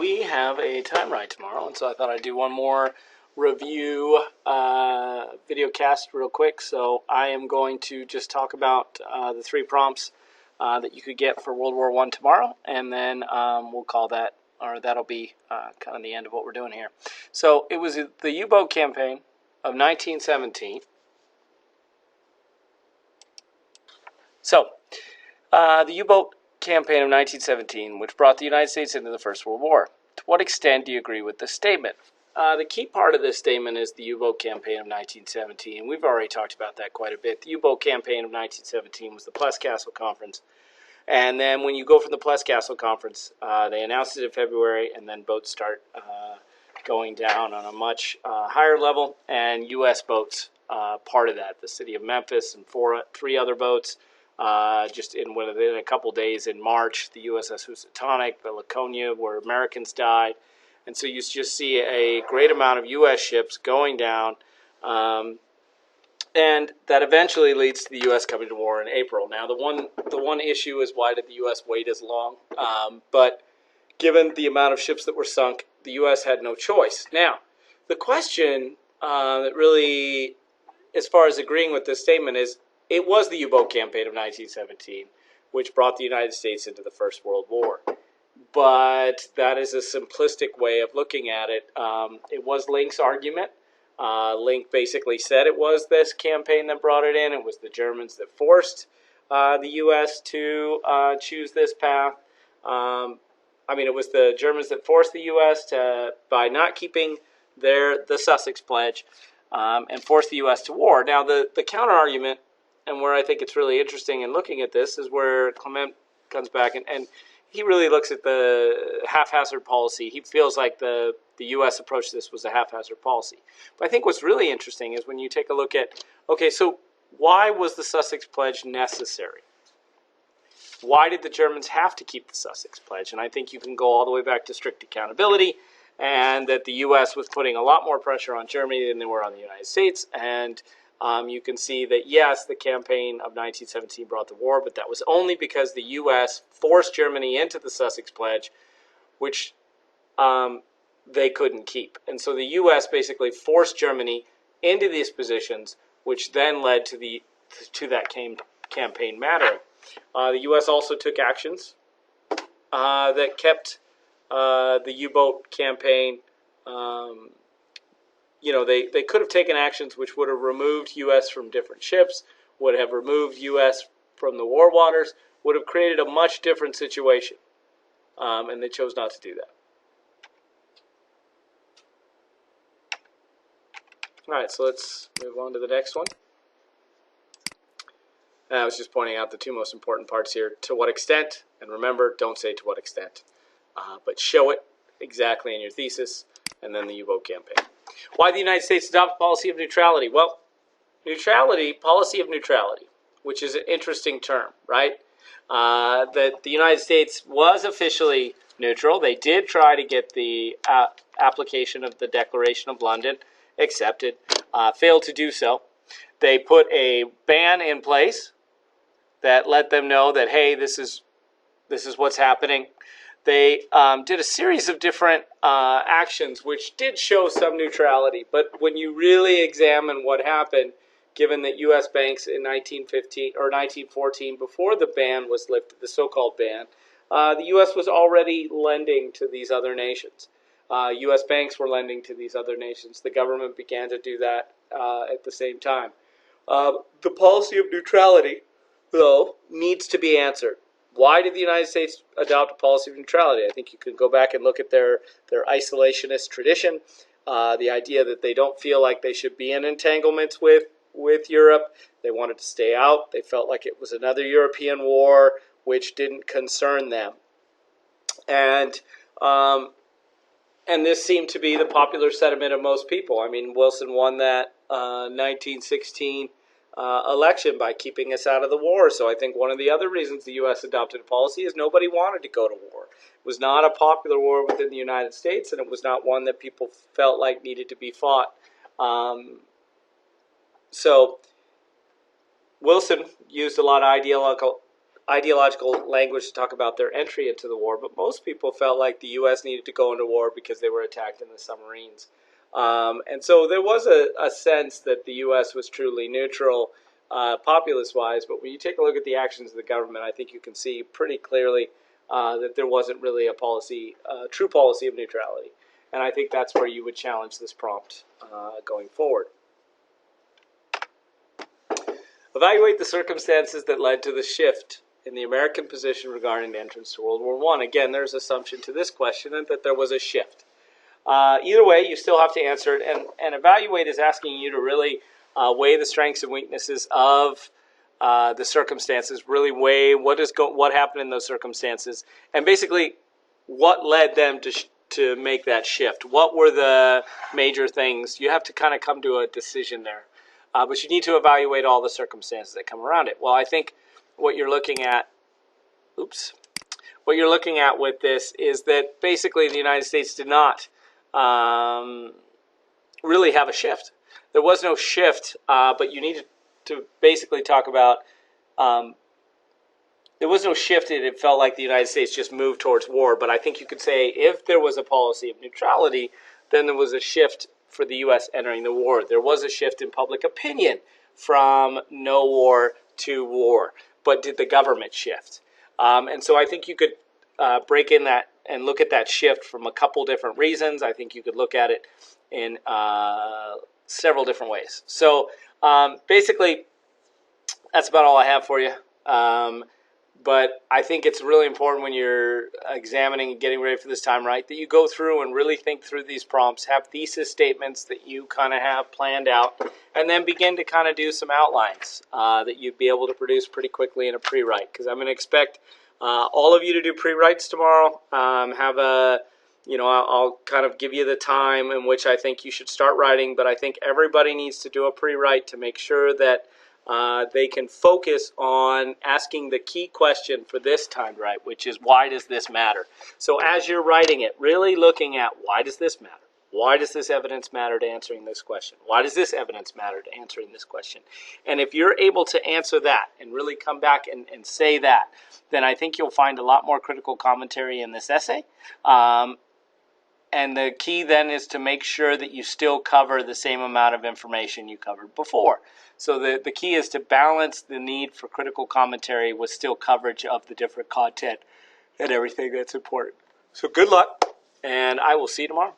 we have a time ride tomorrow, and so I thought I'd do one more review video cast real quick. So I am going to just talk about the 3 prompts that you could get for World War I tomorrow, and then we'll call that, or that'll be kind of the end of what we're doing here. So it was the U-boat campaign of 1917. So the U-boat campaign of 1917, which brought the United States into the First World War. To what extent do you agree with this statement? The key part of this statement is the U-boat campaign of 1917. We've already talked about that quite a bit. The U-boat campaign of 1917 was the Pless-Castle Conference. And then when you go from the Pless-Castle Conference, they announced it in February, and then boats start going down on a much higher level, and U.S. boats part of that. The city of Memphis and 3 other boats. Just within a couple days in March, the USS Housatonic, the Laconia, where Americans died. And so you just see a great amount of U.S. ships going down, and that eventually leads to the U.S. coming to war in April. Now, the one issue is, why did the U.S. wait as long? But given the amount of ships that were sunk, the U.S. had no choice. Now, the question that really, as far as agreeing with this statement, is, it was the U-boat campaign of 1917 which brought the United States into the First World War. But that is a simplistic way of looking at it. It was Link's argument. Link basically said it was this campaign that brought it in. It was the Germans that forced the U.S. to choose this path. It was the Germans that forced the U.S. to, by not keeping the Sussex Pledge, and forced the U.S. to war. Now, the counter-argument, and where I think it's really interesting in looking at this, is where Clement comes back, and he really looks at the haphazard policy. He feels like the U.S. approach to this was a haphazard policy. But I think what's really interesting is when you take a look at, okay, so why was the Sussex Pledge necessary? Why did the Germans have to keep the Sussex Pledge? And I think you can go all the way back to strict accountability, and that the U.S. was putting a lot more pressure on Germany than they were on the United States. And you can see that, yes, the campaign of 1917 brought the war, but that was only because the U.S. forced Germany into the Sussex Pledge, which they couldn't keep. And so the U.S. basically forced Germany into these positions, which then led to that campaign mattering. The U.S. also took actions that kept the U-boat campaign. They could have taken actions which would have removed U.S. from different ships, would have removed U.S. from the war waters, would have created a much different situation. And they chose not to do that. All right, so let's move on to the next one. I was just pointing out the 2 most important parts here. To what extent, and remember, don't say to what extent, but show it exactly in your thesis, and then the U-boat campaign. Why the United States adopt a policy of neutrality? Well, policy of neutrality, which is an interesting term, right? That the United States was officially neutral. They did try to get the application of the Declaration of London accepted, failed to do so. They put a ban in place that let them know that, hey, this is what's happening. They did a series of different actions which did show some neutrality. But when you really examine what happened, given that U.S. banks in 1915 or 1914, before the ban was lifted, the so-called ban, the U.S. was already lending to these other nations. U.S. banks were lending to these other nations. The government began to do that at the same time. The policy of neutrality, though, needs to be answered. Why did the United States adopt a policy of neutrality? I think you could go back and look at their isolationist tradition, the idea that they don't feel like they should be in entanglements with Europe. They wanted to stay out. They felt like it was another European war, which didn't concern them. And this seemed to be the popular sentiment of most people. I mean, Wilson won that 1916 election by keeping us out of the war. So I think one of the other reasons the U.S. adopted a policy is nobody wanted to go to war. It was not a popular war within the United States, and it was not one that people felt like needed to be fought. So Wilson used a lot of ideological language to talk about their entry into the war, but most people felt like the U.S. needed to go into war because they were attacked in the submarines. And so there was a sense that the U.S. was truly neutral, populace-wise, but when you take a look at the actions of the government, I think you can see pretty clearly that there wasn't really a policy, true policy of neutrality. And I think that's where you would challenge this prompt going forward. Evaluate the circumstances that led to the shift in the American position regarding the entrance to World War I. Again, there's assumption to this question that there was a shift. Either way, you still have to answer it, and evaluate is asking you to really weigh the strengths and weaknesses of the circumstances, really weigh what happened in those circumstances, and basically what led them to make that shift. What were the major things? You have to kind of come to a decision there. But you need to evaluate all the circumstances that come around it. Well, I think what you're looking at, what you're looking at with this is that basically the United States did not really have a shift. There was no shift, but you need to basically talk about there was no shift. It felt like the United States just moved towards war. But I think you could say if there was a policy of neutrality, then there was a shift for the U.S. entering the war. There was a shift in public opinion from no war to war. But did the government shift? And so I think you could break in that and look at that shift from a couple different reasons. I think you could look at it in several different ways. So basically, that's about all I have for you. But I think it's really important when you're examining and getting ready for this time, right, that you go through and really think through these prompts, have thesis statements that you kind of have planned out, and then begin to kind of do some outlines that you'd be able to produce pretty quickly in a pre-write. Because I'm going to expect all of you to do pre-writes tomorrow. I'll kind of give you the time in which I think you should start writing, but I think everybody needs to do a pre-write to make sure that they can focus on asking the key question for this time, right, which is why does this matter? So as you're writing it, really looking at why does this matter? Why does this evidence matter to answering this question? Why does this evidence matter to answering this question? And if you're able to answer that and really come back and say that, then I think you'll find a lot more critical commentary in this essay. And the key then is to make sure that you still cover the same amount of information you covered before. So the key is to balance the need for critical commentary with still coverage of the different content and everything that's important. So good luck, and I will see you tomorrow.